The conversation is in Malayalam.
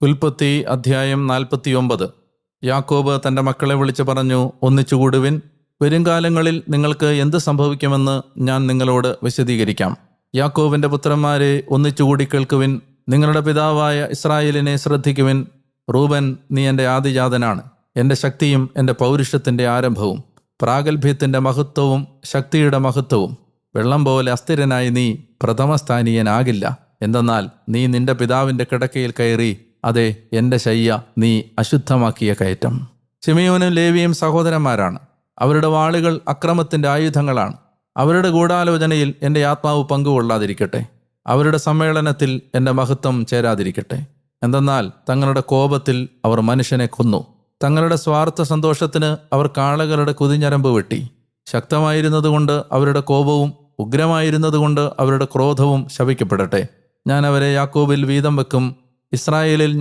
ഉൽപ്പത്തി അധ്യായം 49. യാക്കോബ് തൻ്റെ മക്കളെ വിളിച്ചു പറഞ്ഞു, ഒന്നിച്ചുകൂടുവിൻ. വരുംകാലങ്ങളിൽ നിങ്ങൾക്ക് എന്ത് സംഭവിക്കുമെന്ന് ഞാൻ നിങ്ങളോട് വിശദീകരിക്കാം. യാക്കോബിൻ്റെ പുത്രന്മാരെ, ഒന്നിച്ചുകൂടി കേൾക്കുവിൻ. നിങ്ങളുടെ പിതാവായ ഇസ്രായേലിനെ ശ്രദ്ധിക്കുവിൻ. റൂബൻ, നീ എൻ്റെ ആദിജാതനാണ്, എൻ്റെ ശക്തിയും എൻ്റെ പൗരുഷത്തിൻ്റെ ആരംഭവും, പ്രാഗൽഭ്യത്തിൻ്റെ മഹത്വവും ശക്തിയുടെ മഹത്വവും. വെള്ളം പോലെ അസ്ഥിരനായി നീ പ്രഥമസ്ഥാനീയനാകില്ല. എന്തെന്നാൽ നീ നിന്റെ പിതാവിൻ്റെ കിടക്കയിൽ കയറി, അതെ, എൻ്റെ ശയ്യ നീ അശുദ്ധമാക്കിയ കയറ്റം. ശിമെയോനും ലേവിയും സഹോദരന്മാരാണ്. അവരുടെ വാളുകൾ അക്രമത്തിൻ്റെ ആയുധങ്ങളാണ്. അവരുടെ ഗൂഢാലോചനയിൽ എൻ്റെ ആത്മാവ് പങ്കുകൊള്ളാതിരിക്കട്ടെ. അവരുടെ സമ്മേളനത്തിൽ എൻ്റെ മഹത്വം ചേരാതിരിക്കട്ടെ. എന്തെന്നാൽ തങ്ങളുടെ കോപത്തിൽ അവർ മനുഷ്യനെ കൊന്നു. തങ്ങളുടെ സ്വാർത്ഥ സന്തോഷത്തിന് അവർ കാളകളുടെ കുതിഞ്ഞരമ്പ് വെട്ടി. ശക്തമായിരുന്നതുകൊണ്ട് അവരുടെ കോപവും ഉഗ്രമായിരുന്നതുകൊണ്ട് അവരുടെ ക്രോധവും ശപിക്കപ്പെടട്ടെ. ഞാൻ അവരെ യാക്കോബിൽ വീതം വെക്കും, ഇസ്രായേലിൽ